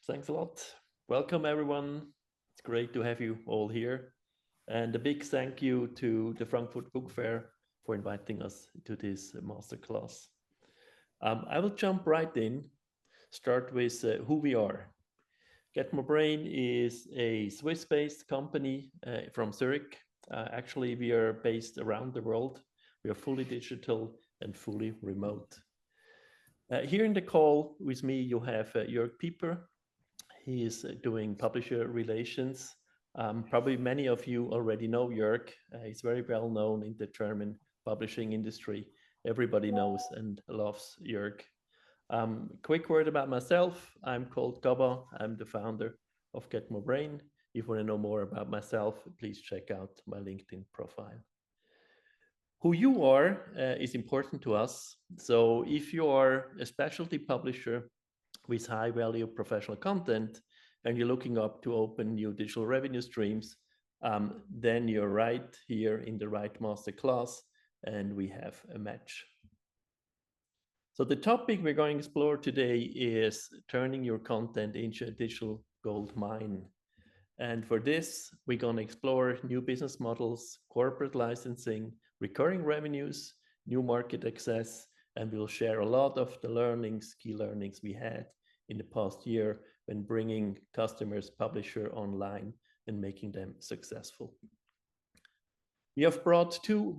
Thanks a lot. Welcome, everyone. It's great to have you all here. And a big thank you to the Frankfurt Book Fair for inviting us to this masterclass. I will jump right in, start with who we are. Get My Brain is a Swiss based company from Zurich. Actually, we are based around the world. We are fully digital and fully remote. Here in the call with me, you have Jörg Pieper. He is doing publisher relations. Probably many of you already know Jörg. He's very well known in the German publishing industry. Everybody knows and loves Jörg. Quick word about myself. I'm called Gaba. I'm the founder of Get My Brain. If you want to know more about myself, please check out my LinkedIn profile. Who you are is important to us. So if you are a specialty publisher with high value professional content and you're looking up to open new digital revenue streams, then you're right here in the right masterclass and we have a match. So the topic we're going to explore today is turning your content into a digital gold mine. And for this, we're going to explore new business models, corporate licensing, recurring revenues, new market access, and we'll share a lot of the key learnings we had in the past year when bringing customers, publisher online and making them successful. We have brought two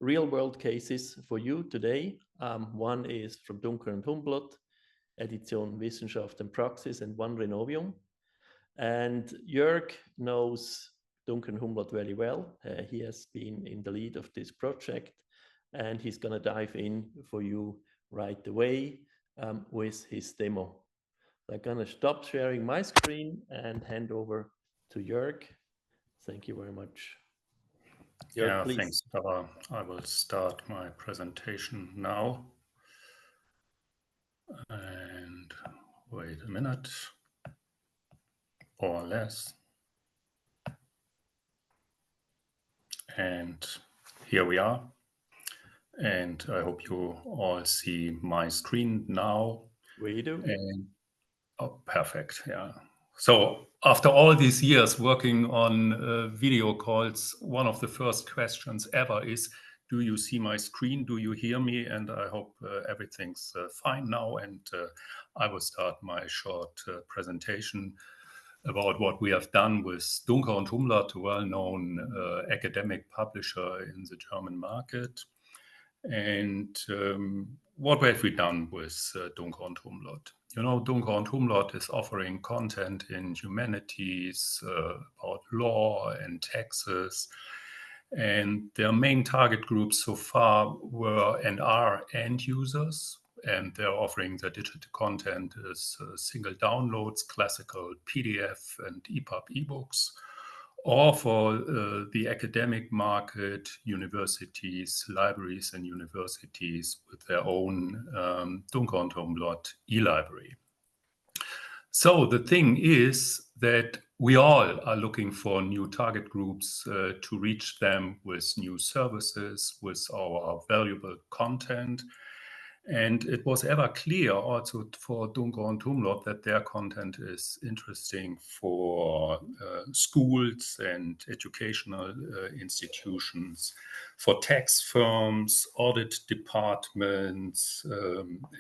real world cases for you today. One is from Dunker und Humblot, Edition Wissenschaft und Praxis, and one Renovium. And Jörg knows Dunker und Humblot very well. He has been in the lead of this project, and he's going to dive in for you right away with his demo. I'm going to stop sharing my screen and hand over to Jörg. Thank you very much. Jörg, please. Thanks, Baba. I will start my presentation now. And wait a minute or less. And here we are. And I hope you all see my screen now. We do. And, oh, perfect. Yeah. So after all these years working on video calls, one of the first questions ever is, do you see my screen? Do you hear me? And I hope everything's fine now. And I will start my short presentation about what we have done with Dunker und Humblot, a well-known academic publisher in the German market. And what have we done with Dunker und Humblot? You know, Dunker und Humblot is offering content in humanities, about law and taxes. And their main target groups so far were and are end users. And they're offering the digital content as single downloads, classical PDF and EPUB ebooks, or for the academic market, universities, libraries and universities with their own Dunker und Humblot e-library. So the thing is that we all are looking for new target groups to reach them with new services, with our valuable content. And it was ever clear also for Dunker und Humblot that their content is interesting for schools and educational institutions, for tax firms, audit departments,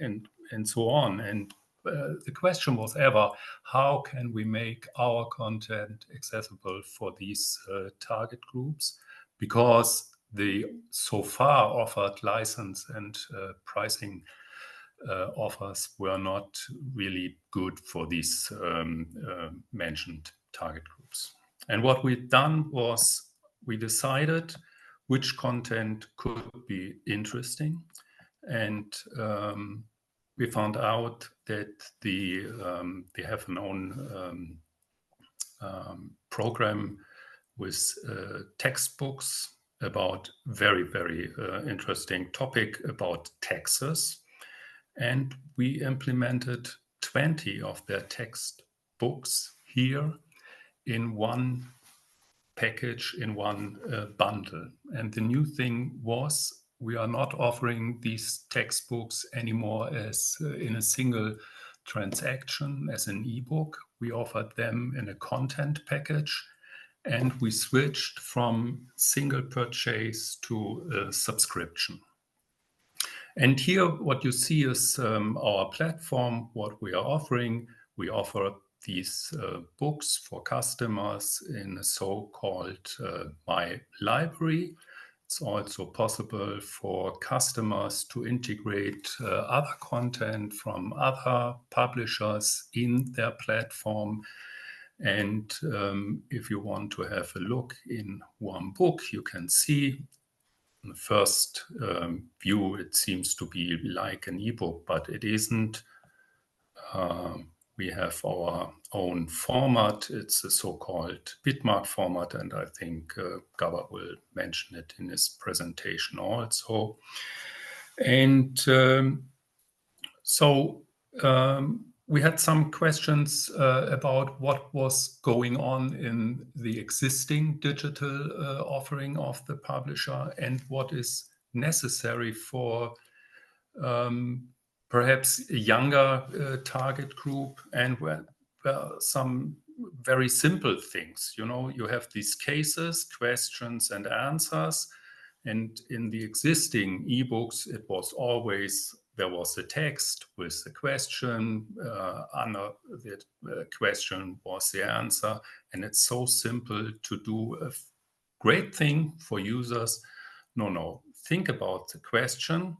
and so on. And the question was ever, how can we make our content accessible for these target groups? Because the so far offered license and pricing offers were not really good for these mentioned target groups. And what we've done was we decided which content could be interesting. And we found out that they have an own program with textbooks about very, very interesting topic about taxes. And we implemented 20 of their textbooks here in one package, in one bundle. And the new thing was we are not offering these textbooks anymore as in a single transaction as an ebook. We offered them in a content package, and we switched from single purchase to a subscription. And here what you see is our platform, what we are offering. We offer these books for customers in a so-called My Library. It's also possible for customers to integrate other content from other publishers in their platform. And if you want to have a look in one book, you can see in the first view, it seems to be like an ebook, but it isn't. We have our own format. It's a so-called bitmark format, and I think Gaba will mention it in his presentation also. And we had some questions about what was going on in the existing digital offering of the publisher and what is necessary for perhaps a younger target group, and where some very simple things. You know, you have these cases, questions and answers, and in the existing ebooks, it was always, there was a text with the question, under the question was the answer, and it's so simple to do a great thing for users. No, think about the question,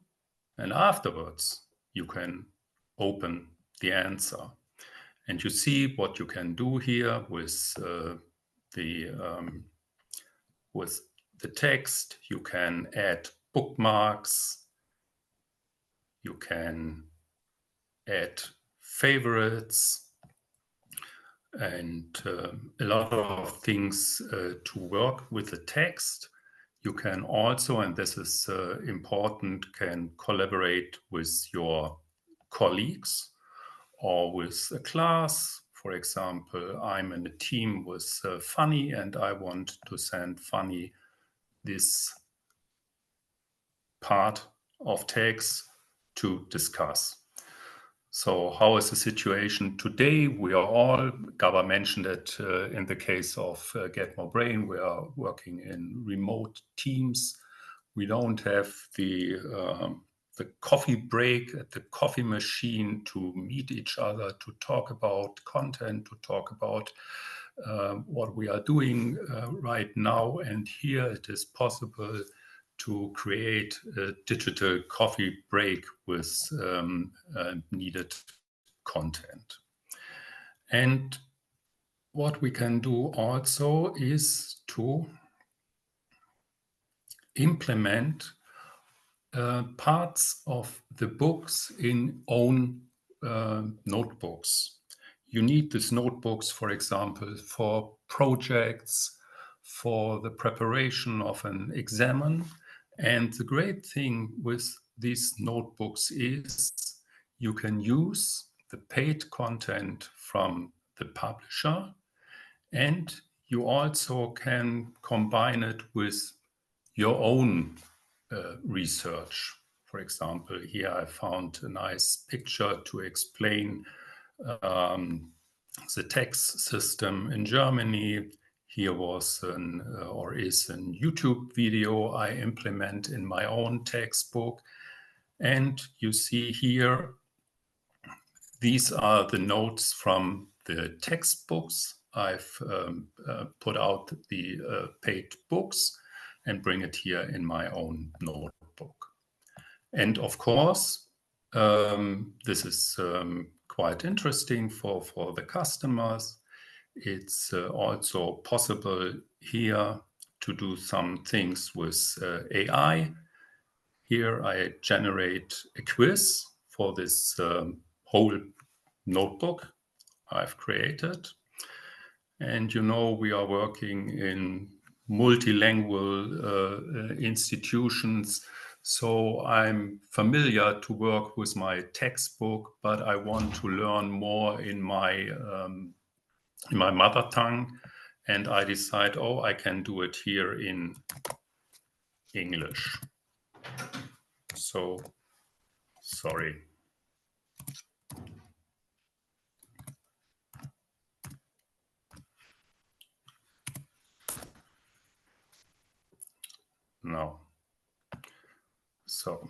and afterwards you can open the answer. And you see what you can do here with the text. You can add bookmarks, you can add favorites, and a lot of things to work with the text. You can also, and this is important, can collaborate with your colleagues or with a class. For example, I'm in a team with Funny, and I want to send Funny this part of text to discuss. So how is the situation today? We are all, Gaba mentioned it in the case of Get More Brain, we are working in remote teams. We don't have the coffee break at the coffee machine to meet each other, to talk about content, to talk about what we are doing right now. And here it is possible to create a digital coffee break with needed content. And what we can do also is to implement parts of the books in own notebooks. You need these notebooks, for example, for projects, for the preparation of an examen. And the great thing with these notebooks is you can use the paid content from the publisher, and you also can combine it with your own research. For example, here I found a nice picture to explain the tax system in Germany. Here was is a YouTube video I implement in my own textbook. And you see here, these are the notes from the textbooks. I've put out the paid books and bring it here in my own notebook. And of course, this is quite interesting for the customers. It's also possible here to do some things with AI. Here I generate a quiz for this whole notebook I've created. And you know, we are working in multilingual institutions. So I'm familiar to work with my textbook, but I want to learn more in my mother tongue. And I decide, oh, I can do it here in English. So, sorry. now. So,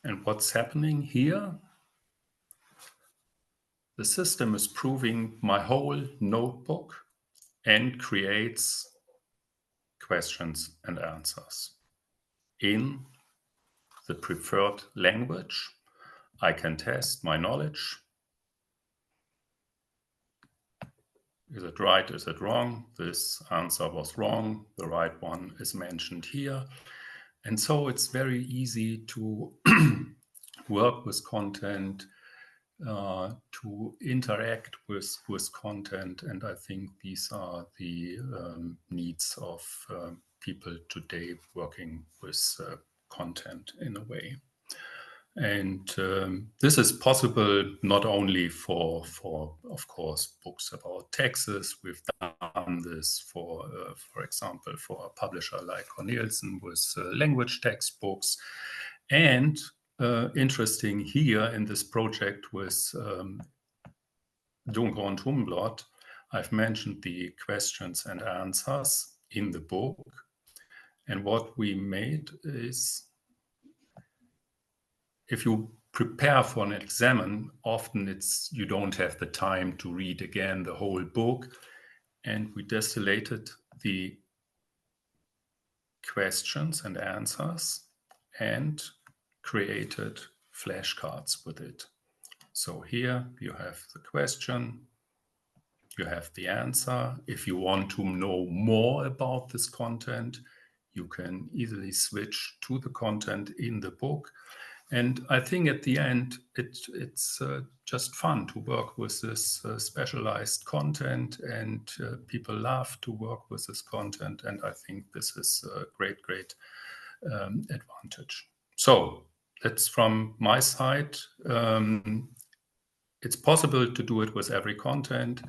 and what's happening here? The system is proving my whole notebook and creates questions and answers in the preferred language. I can test my knowledge. Is it right? Is it wrong? This answer was wrong. The right one is mentioned here. And so it's very easy to work with content, to interact with content. And I think these are the needs of people today working with content in a way. And this is possible not only for, of course, books about taxes. We've done this for example, for a publisher like Cornelsen with language textbooks. And interesting here in this project with Dunker und Humblot, I've mentioned the questions and answers in the book. And what we made is, if you prepare for an exam, often you don't have the time to read again the whole book. And we distillated the questions and answers and created flashcards with it. So here you have the question, you have the answer. If you want to know more about this content, you can easily switch to the content in the book. And I think at the end, it's just fun to work with this specialized content, and people love to work with this content. And I think this is a great, great advantage. So that's from my side. It's possible to do it with every content.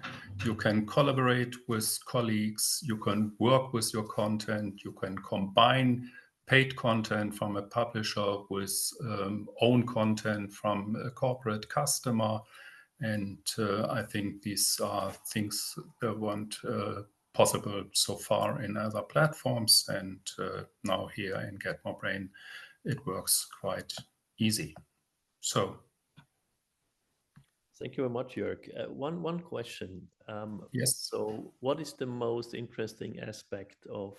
You can collaborate with colleagues. You can work with your content. You can combine paid content from a publisher with own content from a corporate customer. And I think these are things that weren't possible so far in other platforms. And now here in Get More Brain, it works quite easy. So. Thank you very much, Jörg. One question. Yes. So what is the most interesting aspect of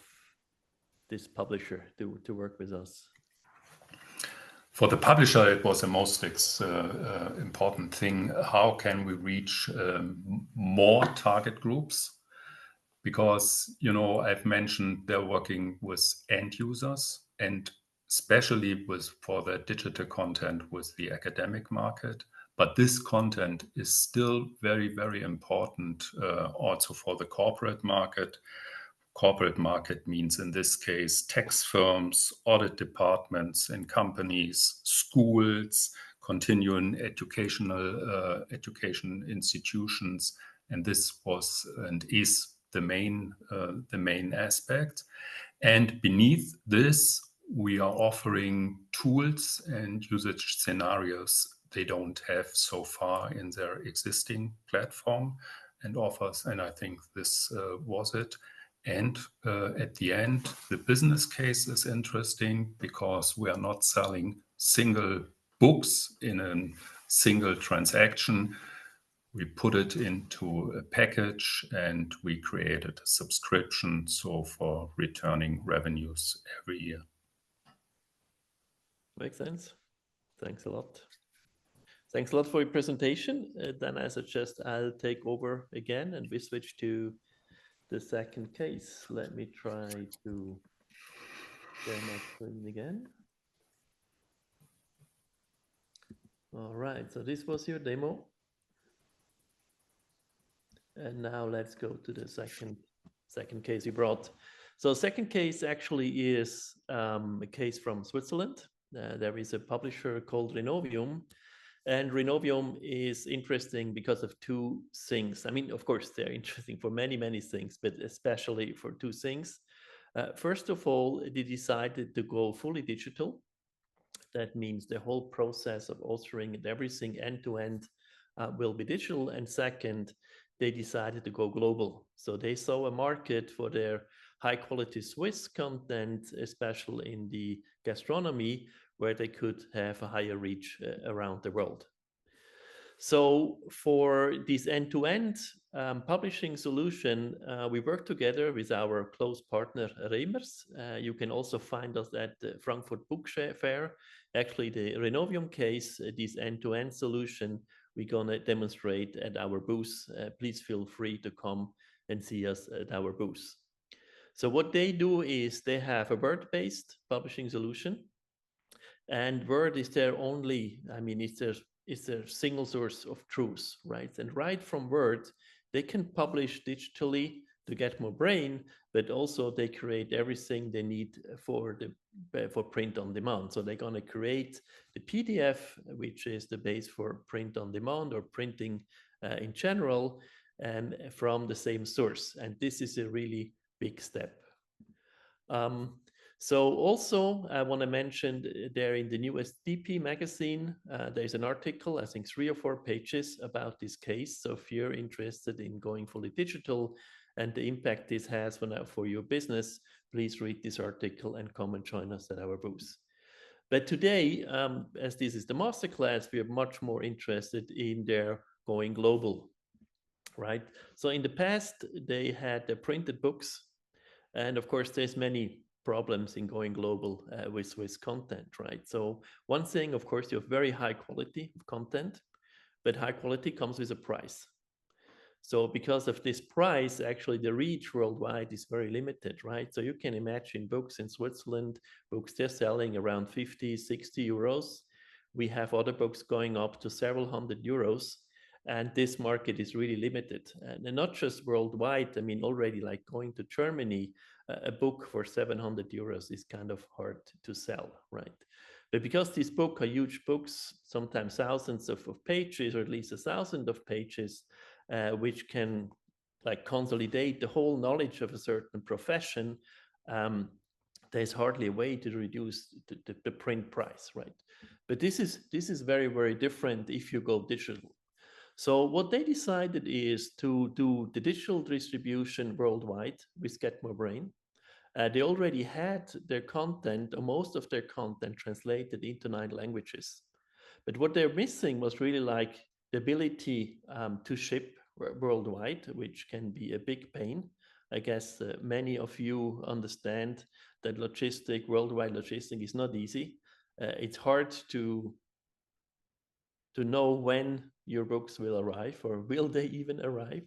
this publisher to work with us? For the publisher, it was the most important thing. How can we reach more target groups? Because, I've mentioned they're working with end users, and especially for the digital content with the academic market. But this content is still very, very important also for the corporate market. Corporate market means, in this case, tax firms, audit departments in companies, schools, continuing education institutions, and this was and is the main aspect. And beneath this, we are offering tools and usage scenarios they don't have so far in their existing platform and offers. And I think this was it. And at the end, the business case is interesting because we are not selling single books in a single transaction. We put it into a package and we created a subscription, so for returning revenues every year. Makes sense. Thanks a lot. Thanks a lot for your presentation. Then I suggest I'll take over again and we switch to the second case. Let me try to share my screen again. All right, so this was your demo. And now let's go to the second case you brought. So second case actually is a case from Switzerland. There is a publisher called Renovium. And Renovium is interesting because of two things. I mean, of course, they're interesting for many, many things, but especially for two things. First of all, they decided to go fully digital. That means the whole process of authoring and everything end to end will be digital. And second, they decided to go global. So they saw a market for their high quality Swiss content, especially in the gastronomy, where they could have a higher reach around the world. So for this end-to-end publishing solution, we work together with our close partner Reimers. You can also find us at the Frankfurt Book Fair. Actually, the Renovium case, this end-to-end solution, we're going to demonstrate at our booth. Please feel free to come and see us at our booth. So what they do is they have a Word-based publishing solution, and Word is their only, I mean, it's their single source of truth, right? And right from Word, they can publish digitally to get more brain, but also they create everything they need for print on demand. So they're going to create the PDF, which is the base for print on demand or printing in general, from the same source. And this is a really big step. So also, I want to mention there in the newest DP magazine, there's an article, I think 3 or 4 pages about this case. So if you're interested in going fully digital and the impact this has for your business, please read this article and come and join us at our booth. But today, as this is the masterclass, we are much more interested in their going global, right? So in the past, they had the printed books. And of course, there's many problems in going global with content, right? So one thing, of course, you have very high quality of content, but high quality comes with a price. So because of this price, actually the reach worldwide is very limited, right? So you can imagine books in Switzerland, books they're selling around 50, 60 euros. We have other books going up to several hundred euros. And this market is really limited. And not just worldwide, I mean, already like going to Germany, a book for 700 euros is kind of hard to sell, right? But because these books are huge books, sometimes thousands of pages, or at least 1,000 of pages, which can like consolidate the whole knowledge of a certain profession, there's hardly a way to reduce the print price, right? But this is very, very different if you go digital. So what they decided is to do the digital distribution worldwide with Get More Brain. They already had their content, or most of their content, translated into 9 languages. But what they're missing was really like the ability to ship worldwide, which can be a big pain. I guess many of you understand that worldwide logistic is not easy. It's hard to know when your books will arrive, or will they even arrive.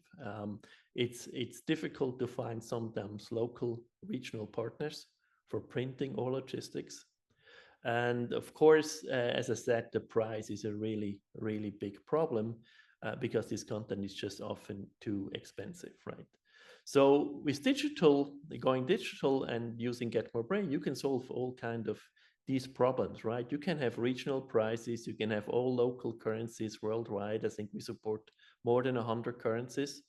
It's difficult to find sometimes local regional partners for printing or logistics. And of course, as I said, the price is a really, really big problem because this content is just often too expensive, right? So with going digital and using Get More Brain, you can solve all kind of these problems, right? You can have regional prices, you can have all local currencies worldwide. I think we support more than 100 currencies.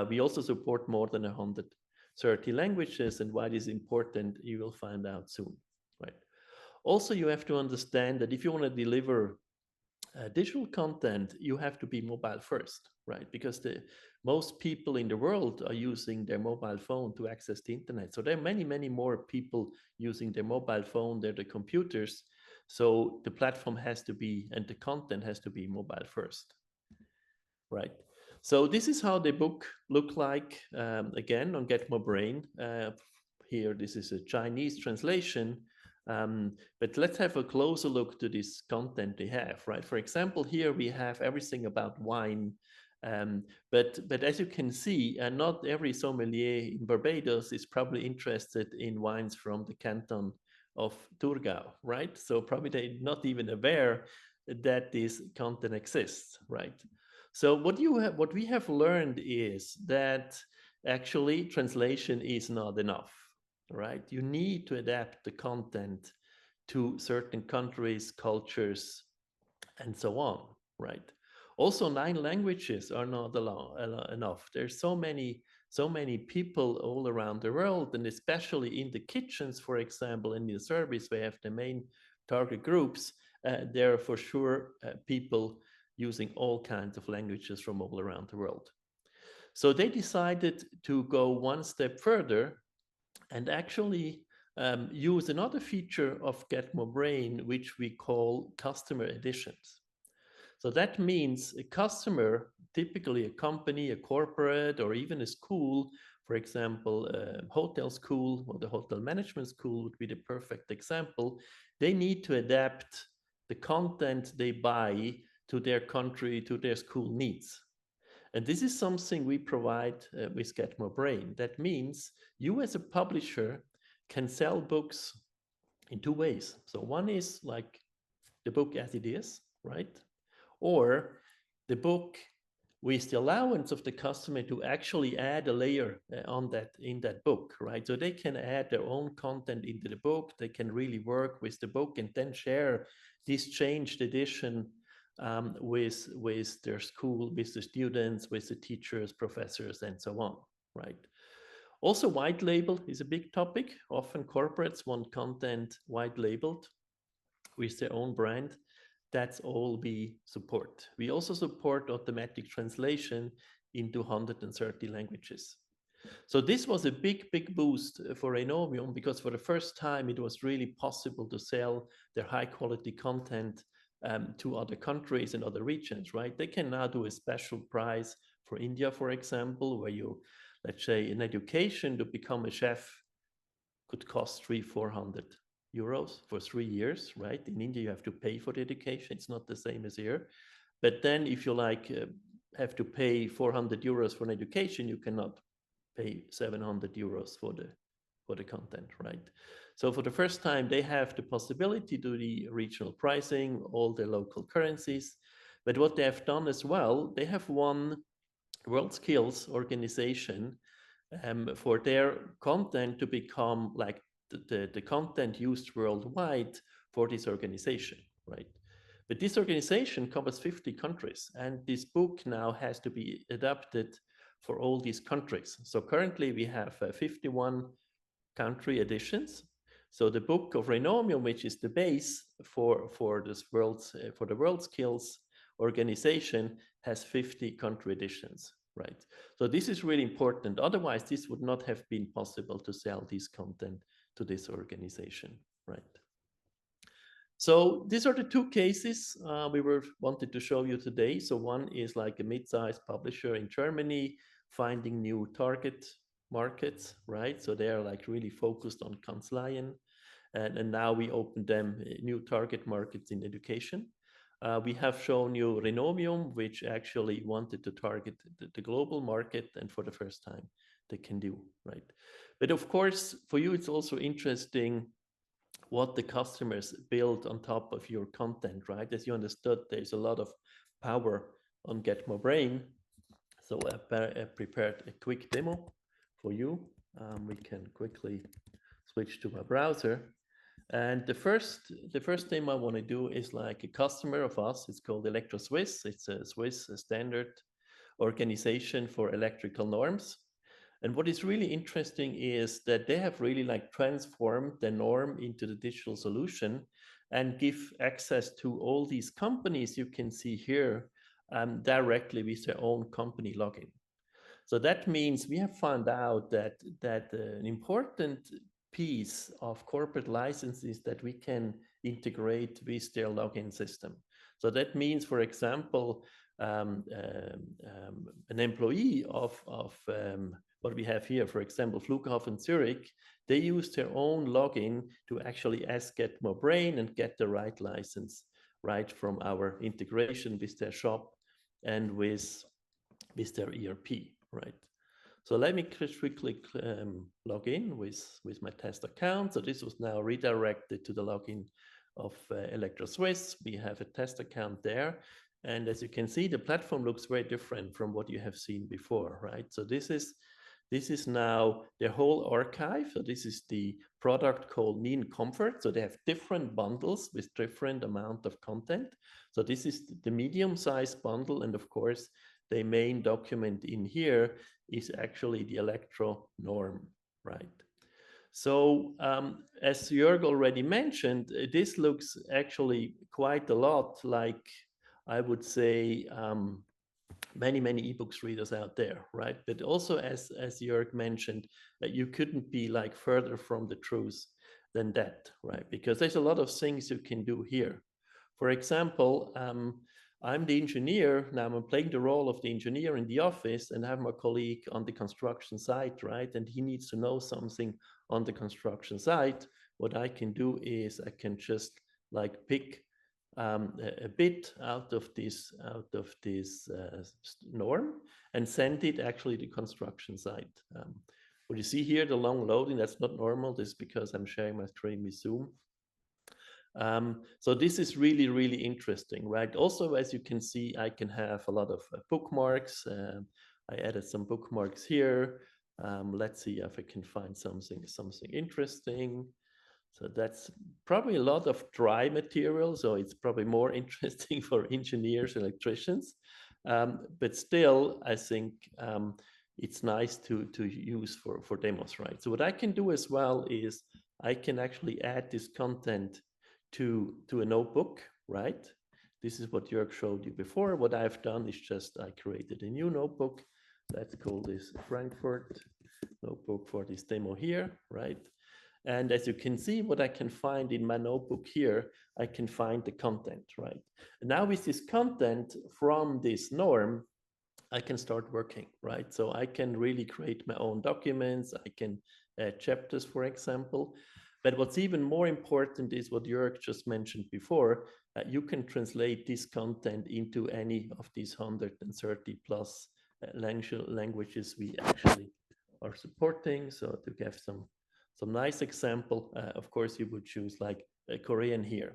We also support more than 130 languages, and why this is important, you will find out soon, right? Also, you have to understand that if you want to deliver digital content, you have to be mobile first, right? Because most people in the world are using their mobile phone to access the internet. So there are many, many more people using their mobile phone than the computers. So the platform has to be, and the content has to be mobile first, right? So this is how the book look like, again, on Get More Brain. Here, this is a Chinese translation. But let's have a closer look to this content they have, right? For example, here we have everything about wine. But as you can see, not every sommelier in Barbados is probably interested in wines from the canton of Thurgau, right? So probably they're not even aware that this content exists, right? So what we have learned is that actually translation is not enough, right? You need to adapt the content to certain countries, cultures, and so on, right? Also, 9 languages are not enough. There's so many people all around the world, and especially in the kitchens, for example, in the service, we have the main target groups. There are for sure people using all kinds of languages from all around the world. So they decided to go one step further and actually use another feature of Get More Brain, which we call customer editions. So that means a customer, typically a company, a corporate, or even a school, for example, a hotel school or the hotel management school would be the perfect example. They need to adapt the content they buy to their country, to their school needs. And this is something we provide with Get More Brain. That means you as a publisher can sell books in two ways. So one is like the book as it is, right? Or the book with the allowance of the customer to actually add a layer on that in that book, right? So they can add their own content into the book. They can really work with the book and then share this changed edition with their school, with the students, with the teachers, professors, and so on, right? Also, white label is a big topic. Often corporates want content white labeled with their own brand. That's all we support. We also support automatic translation into 130 languages. So this was a big boost for Enomium because for the first time it was really possible to sell their high quality content to other countries and other regions, right? They can now do a special price for India, for example, where you, let's say, in education to become a chef could cost 300-400 euros for 3 years, right? In India, you have to pay for the education. It's not the same as here. But then if you like have to pay 400 euros for an education, you cannot pay 700 euros for the content, right? So for the first time, they have the possibility to do the regional pricing, all the local currencies. But what they have done as well, they have one World Skills organization for their content to become like the content used worldwide for this organization, right? But this organization covers 50 countries, and this book now has to be adapted for all these countries. So currently we have 51 country editions. So the book of Renomium, which is the base for this world's for the World Skills organization, has 50 country editions, right? So this is really important. Otherwise, this would not have been possible to sell this content to this organization, right? So these are the two cases we wanted to show you today. So one is like a mid-sized publisher in Germany finding new target markets, right? So they are like really focused on Kanzleien. And now we open them new target markets in education. We have shown you Renomium, which actually wanted to target the global market, and for the first time they can do, right? But of course, for you, it's also interesting what the customers build on top of your content, right? As you understood, there's a lot of power on Get More Brain. So I prepared a quick demo for you. We can quickly switch to my browser. And the first thing I want to do is like a customer of us. It's called Electro Swiss. It's a Swiss standard organization for electrical norms. And what is really interesting is that they have really like transformed the norm into the digital solution and give access to all these companies you can see here directly with their own company login. So that means we have found out that an important piece of corporate licenses that we can integrate with their login system. So that means, for example, an employee of what we have here, for example, Flughafen Zurich, they use their own login to actually ask Get More Brain and get the right license right from our integration with their shop and with their ERP, right? So let me quickly log in with my test account. So this was now redirected to the login of Electro Swiss. We have a test account there. And as you can see, the platform looks very different from what you have seen before, right? So this is now their whole archive. So this is the product called Mean Comfort. So they have different bundles with different amount of content. So this is the medium-sized bundle. And of course, the main document in here is actually the electro norm, right? So as Jörg already mentioned, this looks actually quite a lot like, I would say, many ebooks readers out there, right? But also, as Jörg mentioned, that you couldn't be like further from the truth than that, right? Because there's a lot of things you can do here. For example, I'm the engineer. Now I'm playing the role of the engineer in the office, and I have my colleague on the construction site, right? And he needs to know something on the construction site. What I can do is I can just like pick a bit out of this norm and send it actually to construction site. What you see here, the long loading, that's not normal. This is because I'm sharing my screen with Zoom. So this is really, really interesting, right? Also, as you can see, I can have a lot of bookmarks. I added some bookmarks here. Let's see if I can find something interesting. So that's probably a lot of dry material. So it's probably more interesting for engineers, electricians. But still, I think it's nice to use for demos, right? So what I can do as well is I can actually add this content to a notebook, right? This is what Jörg showed you before. What I've done is just I created a new notebook. Let's call this Frankfurt notebook for this demo here, right? And as you can see, what I can find in my notebook here, I can find the content, right? And now with this content from this norm, I can start working, right? So I can really create my own documents. I can add chapters, for example. But what's even more important is what Jörg just mentioned before. You can translate this content into any of these 130 plus languages we actually are supporting. So to give some nice example, of course, you would choose like Korean here.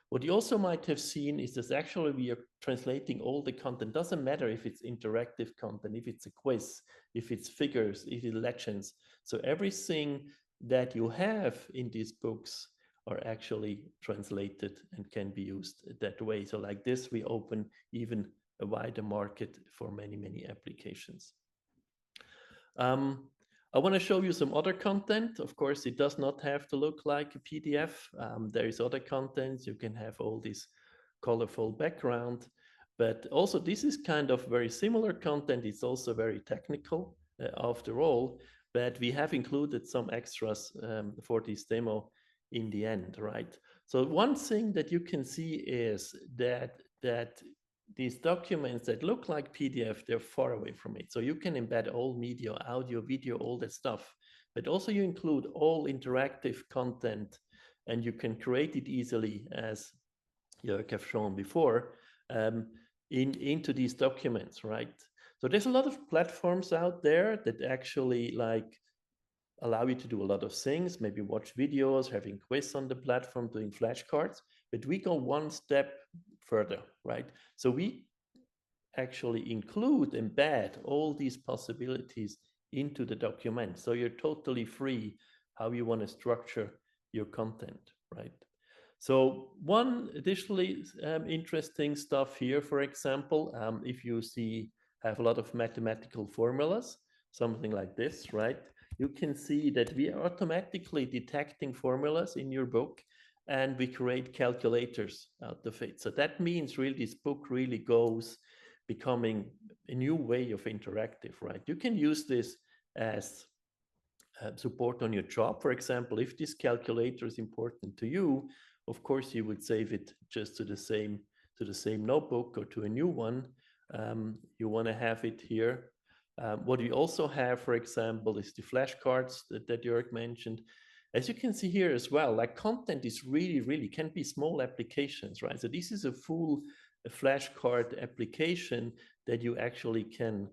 What you also might have seen is that actually we are translating all the content. Doesn't matter if it's interactive content, if it's a quiz, if it's figures, if it's legends. So everything that you have in these books are actually translated and can be used that way. So like this, we open even a wider market for many applications. I want to show you some other content. Of course, it does not have to look like a PDF. There is other content. You can have all this colorful background, but also this is kind of very similar content. It's also very technical after all, but we have included some extras for this demo in the end, right? So one thing that you can see is that these documents that look like PDF, they're far away from it. So you can embed all media, audio, video, all that stuff, but also you include all interactive content and you can create it easily, as Jörg have shown before, into these documents, right? So there's a lot of platforms out there that actually like allow you to do a lot of things, maybe watch videos, having quiz on the platform, doing flashcards, but we go one step further, right? So we actually embed all these possibilities into the document. So you're totally free how you want to structure your content, right? So one additionally interesting stuff here, for example, if you have a lot of mathematical formulas, something like this, right? You can see that we are automatically detecting formulas in your book and we create calculators out of it. So that means really this book really goes becoming a new way of interactive, right? You can use this as support on your job. For example, if this calculator is important to you, of course, you would save it just to the same notebook or to a new one. You want to have it here. What we also have, for example, is the flashcards that Jörg mentioned. As you can see here as well, like content is really can be small applications, right? So this is a full flashcard application that you actually can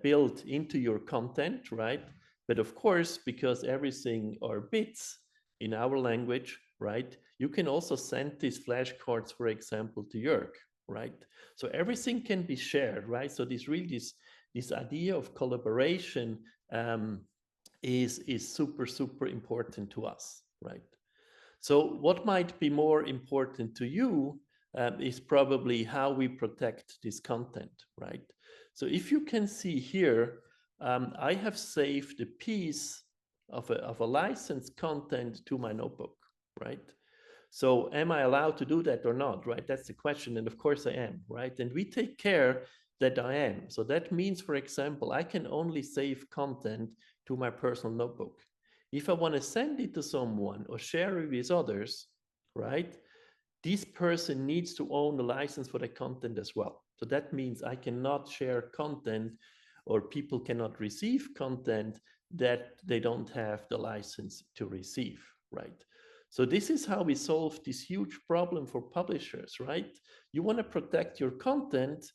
build into your content, right? But of course, because everything are bits in our language, right? You can also send these flashcards, for example, to Jörg, right? So everything can be shared, right? So this idea of collaboration is super important to us, right? So what might be more important to you is probably how we protect this content, right? So if you can see here, I have saved a piece of a licensed content to my notebook, right? So am I allowed to do that or not, right? That's the question. And of course I am, right? And we take care that I am. So that means, for example, I can only save content to my personal notebook. If I want to send it to someone or share it with others, right? This person needs to own the license for the content as well. So that means I cannot share content, or people cannot receive content that they don't have the license to receive, right? So this is how we solve this huge problem for publishers, right? You want to protect your content,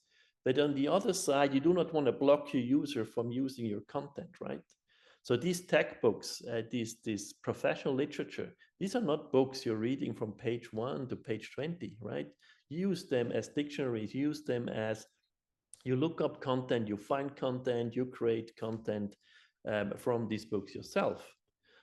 but on the other side, you do not want to block your user from using your content, right? So these tech books, this professional literature, these are not books you're reading from page 1 to page 20, right? Use them as dictionaries, use them as you look up content, you find content, you create content from these books yourself.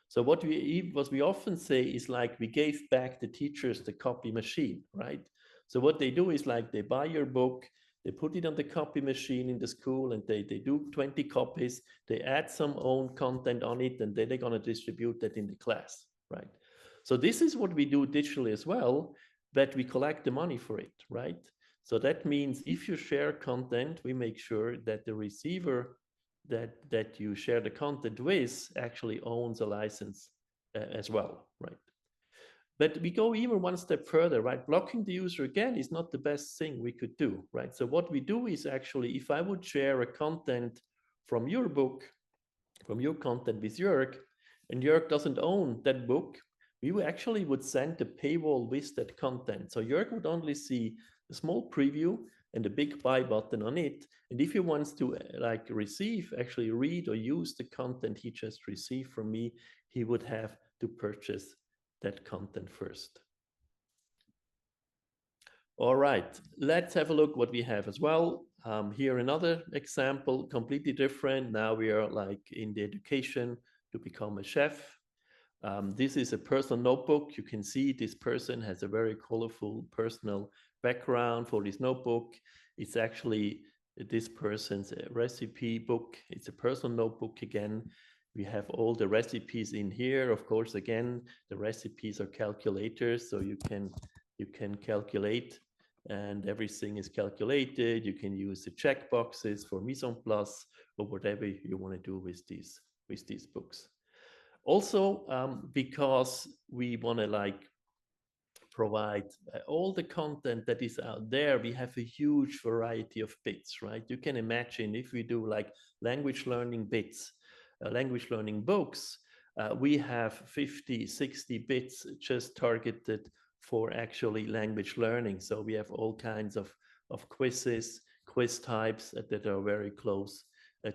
So what we often say is like we gave back the teachers the copy machine, right? So what they do is like they buy your book, they put it on the copy machine in the school, and they do 20 copies, they add some own content on it, and then they're going to distribute that in the class, right? So this is what we do digitally as well, but we collect the money for it, right? So that means if you share content, we make sure that the receiver that you share the content with actually owns a license as well, right? But we go even one step further, right? Blocking the user again is not the best thing we could do, right? So what we do is actually, if I would share a content from your book, from your content with Jörg, and Jörg doesn't own that book, we actually would send a paywall with that content. So Jörg would only see a small preview and a big buy button on it. And if he wants to like receive, actually read or use the content he just received from me, he would have to purchase that content first. All right, let's have a look what we have as well. Here another example, completely different. Now we are like in the education to become a chef. This is a personal notebook. You can see this person has a very colorful personal background for this notebook. It's actually this person's recipe book. It's a personal notebook again. We have all the recipes in here. Of course, again, the recipes are calculators, so you can calculate, and everything is calculated. You can use the check boxes for mise en place or whatever you want to do with these books. Also, because we want to like provide all the content that is out there, we have a huge variety of bits, right? You can imagine if we do like language learning bits, language learning books, we have 50, 60 bits just targeted for actually language learning. So we have all kinds of quizzes, quiz types that are very close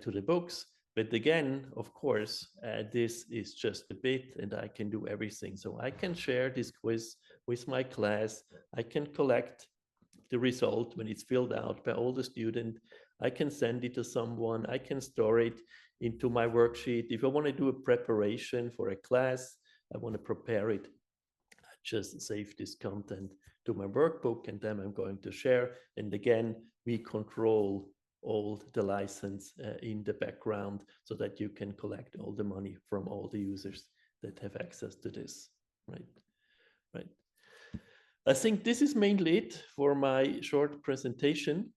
to the books. But again, of course, this is just a bit, and I can do everything. So I can share this quiz with my class. I can collect the result when it's filled out by all the students. I can send it to someone. I can store it into my worksheet. If I want to do a preparation for a class, I want to prepare it, I just save this content to my workbook, and then I'm going to share. And again, we control all the license in the background so that you can collect all the money from all the users that have access to this, right? Right. I think this is mainly it for my short presentation.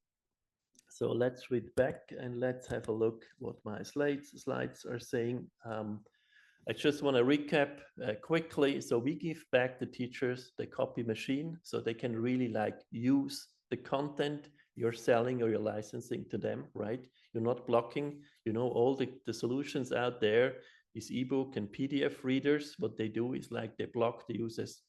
So let's read back and let's have a look what my slides are saying. I just want to recap quickly. So we give back the teachers the copy machine so they can really like use the content you're selling or you're licensing to them, right? You're not blocking, you know, all the solutions out there is ebook and PDF readers. What they do is like they block the use as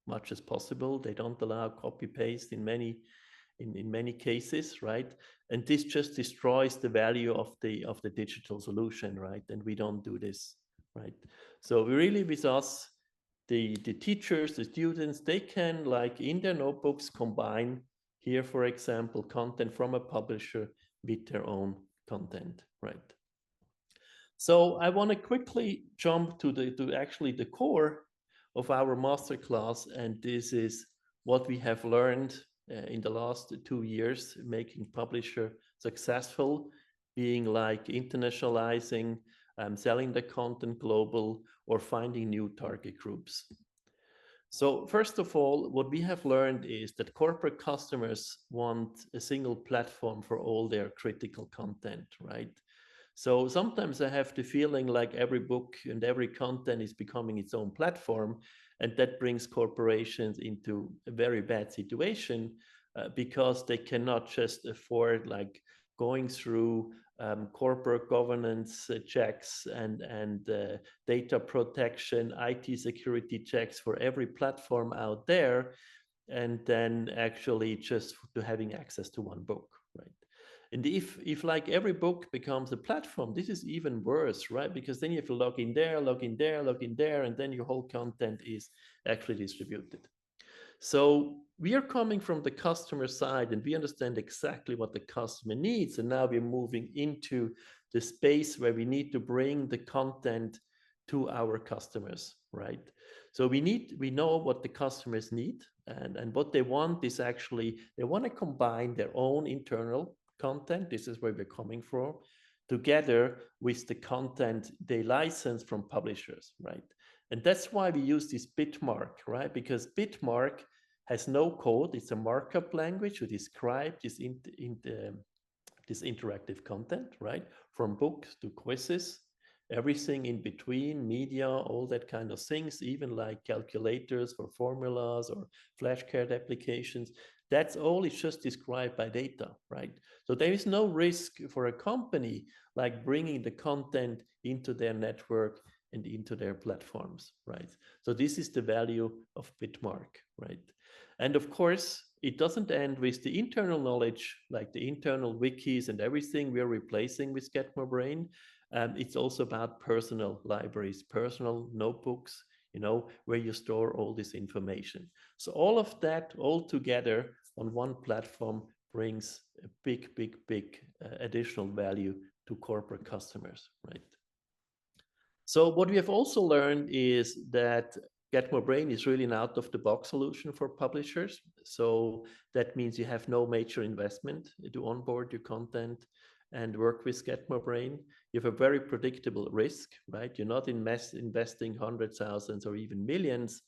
much as possible. They don't allow copy paste in many cases, right? And this just destroys the value of the digital solution, right? And we don't do this, right? So we really, with us, the teachers, the students, they can like in their notebooks combine here, for example, content from a publisher with their own content, right? So I want to quickly jump to actually the core of our masterclass, and this is what we have learned in the last 2 years, making publisher successful, being like internationalizing, selling the content global, or finding new target groups. So first of all, what we have learned is that corporate customers want a single platform for all their critical content, right? So sometimes I have the feeling like every book and every content is becoming its own platform, and that brings corporations into a very bad situation because they cannot just afford like going through corporate governance checks and data protection, IT security checks for every platform out there, and then actually just to having access to one book, right? And if like every book becomes a platform, this is even worse, right? Because then you have to log in there, log in there, log in there, and then your whole content is actually distributed. So we are coming from the customer side and we understand exactly what the customer needs. And now we're moving into the space where we need to bring the content to our customers, right? So we know what the customers need, and what they want is actually they want to combine their own internal content. This is where we're coming from, together with the content they license from publishers, right? And that's why we use this bitmark, right? Because bitmark has no code. It's a markup language to describe this interactive content, right? From books to quizzes, everything in between, media, all that kind of things, even like calculators for formulas or flashcard applications. That's all is just described by data, right? So there is no risk for a company like bringing the content into their network and into their platforms, right? So this is the value of Bitmark, right? And of course, it doesn't end with the internal knowledge, like the internal wikis and everything we're replacing with Get More Brain. It's also about personal libraries, personal notebooks, where you store all this information. So all of that all together on one platform brings a big additional value to corporate customers, right? So what we have also learned is that Get More Brain is really an out-of-the-box solution for publishers. So that means you have no major investment to onboard your content and work with Get More Brain. You have a very predictable risk, right? You're not investing hundreds, thousands, or even millions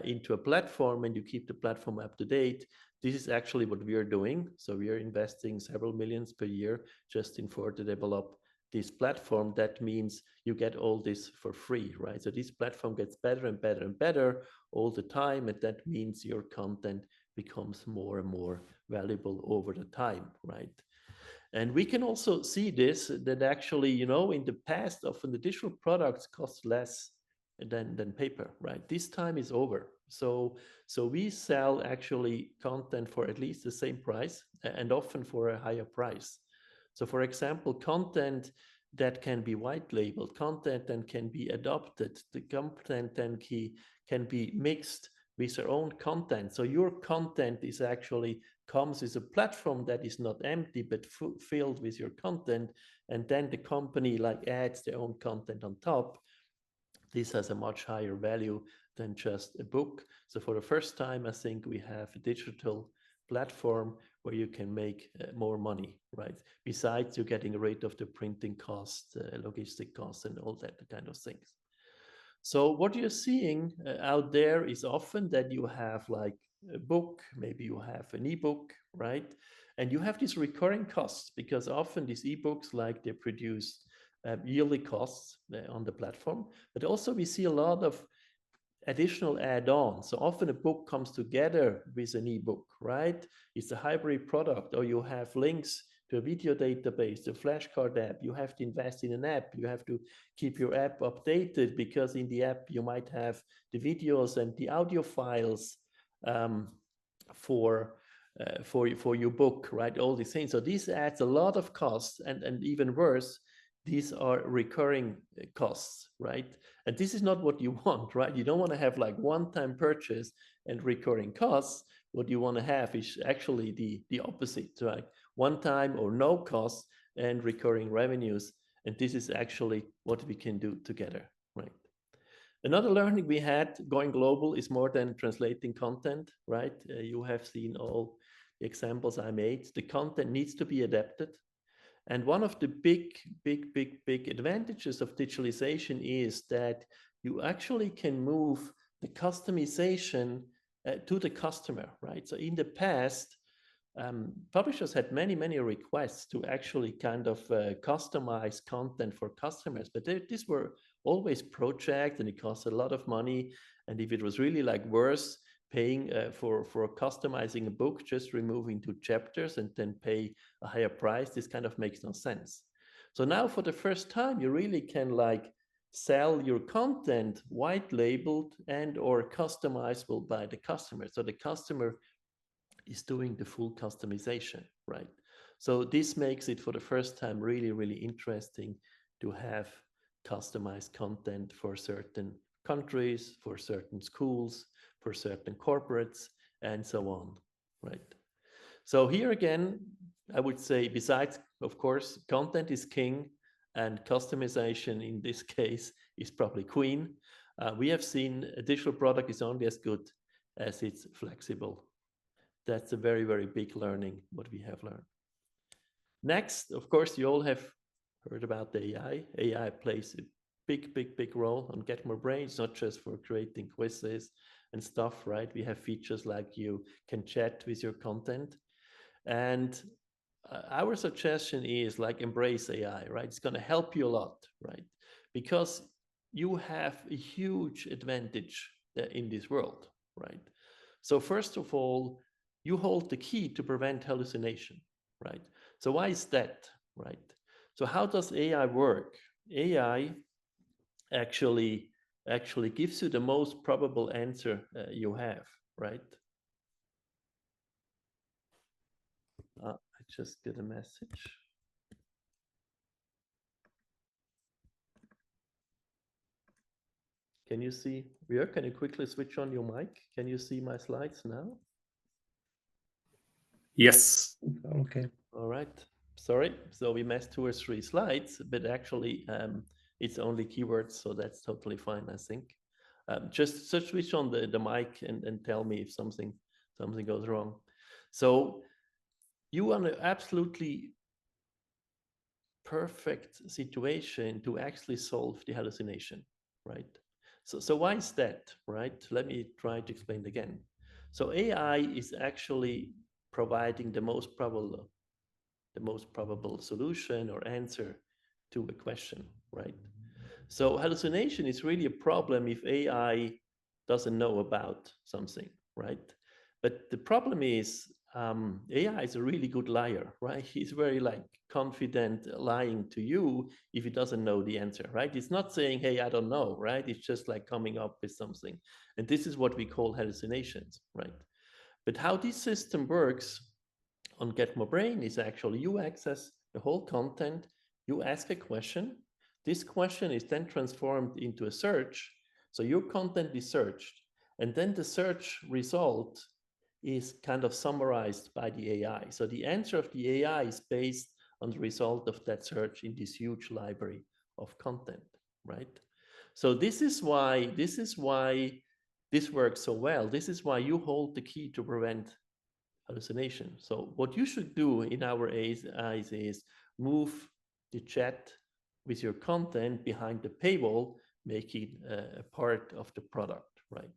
into a platform, and you keep the platform up to date. This is actually what we are doing. So we are investing several millions per year just in further develop this platform. That means you get all this for free, right? So this platform gets better and better and better all the time, and that means your content becomes more and more valuable over the time, right? And we can also see this, that actually, in the past, often the digital products cost less than paper, right? This time is over. So we sell actually content for at least the same price and often for a higher price. So for example, content that can be white labeled, content that can be adopted, the content then can be mixed with your own content. So your content is actually comes with a platform that is not empty but filled with your content, and then the company like adds their own content on top. This has a much higher value than just a book. So for the first time, I think we have a digital platform where you can make more money, right? Besides you getting rid of the printing costs, logistic costs, and all that kind of things. So what you're seeing out there is often that you have like a book, maybe you have an ebook, right? And you have these recurring costs because often these ebooks, like they produce yearly costs on the platform, but also we see a lot of additional add-ons. So often a book comes together with an ebook, right? It's a hybrid product, or you have links to a video database, a flashcard app. You have to invest in an app. You have to keep your app updated because in the app you might have the videos and the audio files for your book, right? All these things. So this adds a lot of costs, and even worse, these are recurring costs, right? And this is not what you want, right? You don't want to have like one-time purchase and recurring costs. What you want to have is actually the opposite, right? One time or no costs and recurring revenues. And this is actually what we can do together, right? Another learning we had going global is more than translating content, right? You have seen all the examples I made. The content needs to be adapted. And one of the big advantages of digitalization is that you actually can move the customization to the customer, right? So in the past, publishers had many requests to actually kind of customize content for customers, but these were always projects and it cost a lot of money. And if it was really like worse paying for customizing a book, just removing 2 chapters and then pay a higher price, this kind of makes no sense. So now for the first time, you really can like sell your content white labeled and or customizable by the customer. So the customer is doing the full customization, right? So this makes it for the first time really interesting to have customized content for certain countries, for certain schools, for certain corporates, and so on, right? So here again, I would say besides, of course, content is king and customization in this case is probably queen. We have seen a digital product is only as good as it's flexible. That's a very big learning, what we have learned. Next, of course, you all have heard about the AI. AI plays a big role on Get More Brains, not just for creating quizzes and stuff, right? We have features like you can chat with your content. And our suggestion is like embrace AI, right? It's going to help you a lot, right? Because you have a huge advantage in this world, right? So first of all, you hold the key to prevent hallucination, right? So why is that, right? So how does AI work? AI actually gives you the most probable answer you have, right? I just get a message. Can you see, Jörg, can you quickly switch on your mic? Can you see my slides now? Yes. Okay. All right. Sorry. So we missed 2 or 3 slides, but actually it's only keywords, so that's totally fine, I think. Just switch on the mic and tell me if something goes wrong. So you are in an absolutely perfect situation to actually solve the hallucination, right? So why is that, right? Let me try to explain it again. So AI is actually providing the most probable solution or answer to a question, right? So hallucination is really a problem if AI doesn't know about something, right? But the problem is AI is a really good liar, right? He's very like confident lying to you if he doesn't know the answer, right? It's not saying, hey, I don't know, right? It's just like coming up with something. And this is what we call hallucinations, right? But how this system works on Get More Brain is actually you access the whole content, you ask a question, this question is then transformed into a search, so your content is searched, and then the search result is kind of summarized by the AI. So the answer of the AI is based on the result of that search in this huge library of content, right? So this is why this works so well. This is why you hold the key to prevent hallucination. So what you should do in our eyes is move the chat with your content behind the paywall, make it a part of the product, right?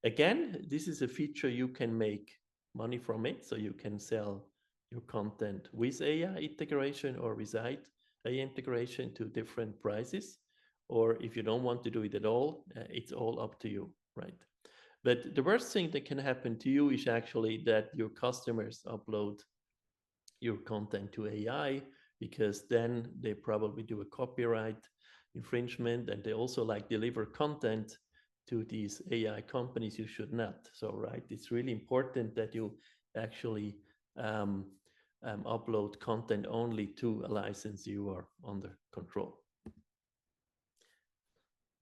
Again, this is a feature you can make money from it, so you can sell your content with AI integration or without AI integration to different prices. Or if you don't want to do it at all, it's all up to you, right? But the worst thing that can happen to you is actually that your customers upload your content to AI, because then they probably do a copyright infringement, and they also like deliver content to these AI companies you should not. So, right, it's really important that you actually upload content only to a license you are under control.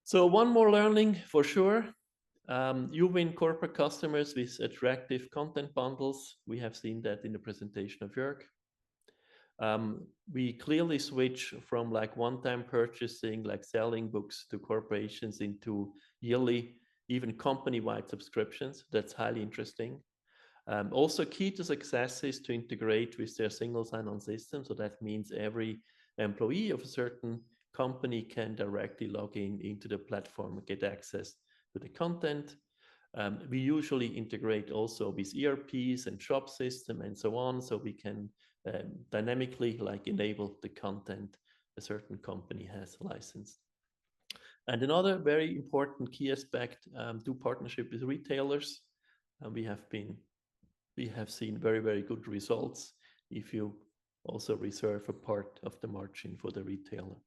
So one more learning for sure. You win corporate customers with attractive content bundles. We have seen that in the presentation of Jörg. We clearly switch from like one-time purchasing, like selling books to corporations, into yearly, even company-wide subscriptions. That's highly interesting. Also key to success is to integrate with their single sign-on system. So that means every employee of a certain company can directly log in into the platform and get access to the content. We usually integrate also with ERPs and shop system and so on, so we can dynamically like enable the content a certain company has licensed. And another very important key aspect, do partnership with retailers. We have seen very, very good results if you also reserve a part of the margin for the retailer.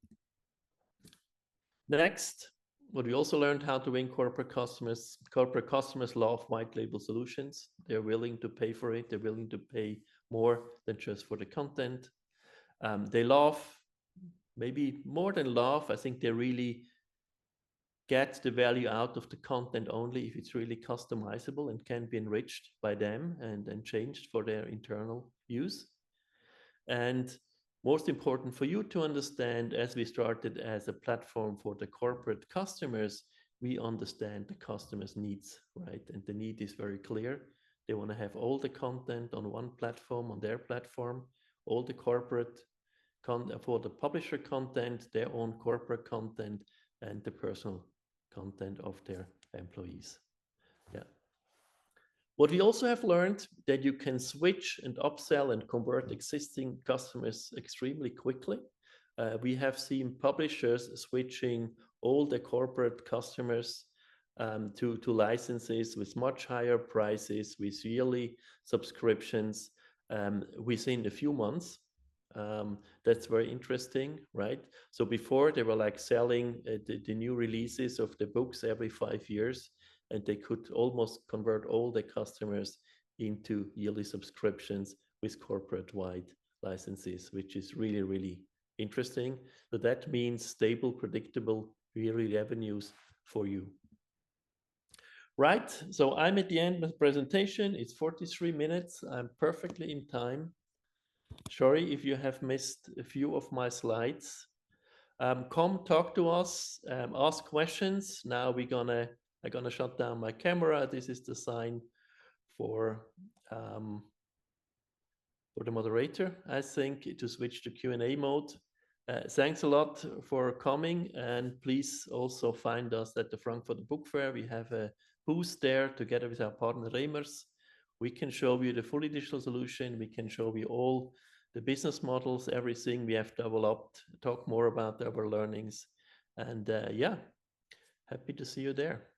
Next, what we also learned, how to win corporate customers. Corporate customers love white label solutions. They're willing to pay for it. They're willing to pay more than just for the content. They love, maybe more than love, I think they really get the value out of the content only if it's really customizable and can be enriched by them and changed for their internal use. And most important for you to understand, as we started as a platform for the corporate customers, we understand the customer's needs, right? And the need is very clear. They want to have all the content on one platform, on their platform, all the corporate for the publisher content, their own corporate content, and the personal content of their employees. Yeah. What we also have learned, that you can switch and upsell and convert existing customers extremely quickly. We have seen publishers switching all the corporate customers to licenses with much higher prices, with yearly subscriptions within a few months. That's very interesting, right? So before they were like selling the new releases of the books every 5 years, and they could almost convert all the customers into yearly subscriptions with corporate-wide licenses, which is really, really interesting. So that means stable, predictable, yearly revenues for you. Right, so I'm at the end of the presentation. It's 43 minutes. I'm perfectly in time. Sorry if you have missed a few of my slides. Come talk to us, ask questions. Now I'm gonna shut down my camera. This is the sign for the moderator, I think, to switch to Q&A mode. Thanks a lot for coming, and please also find us at the Frankfurter Book Fair. We have a booth there together with our partner Reimers. We can show you the fully digital solution. We can show you all the business models, everything we have developed, talk more about our learnings. And yeah, happy to see you there.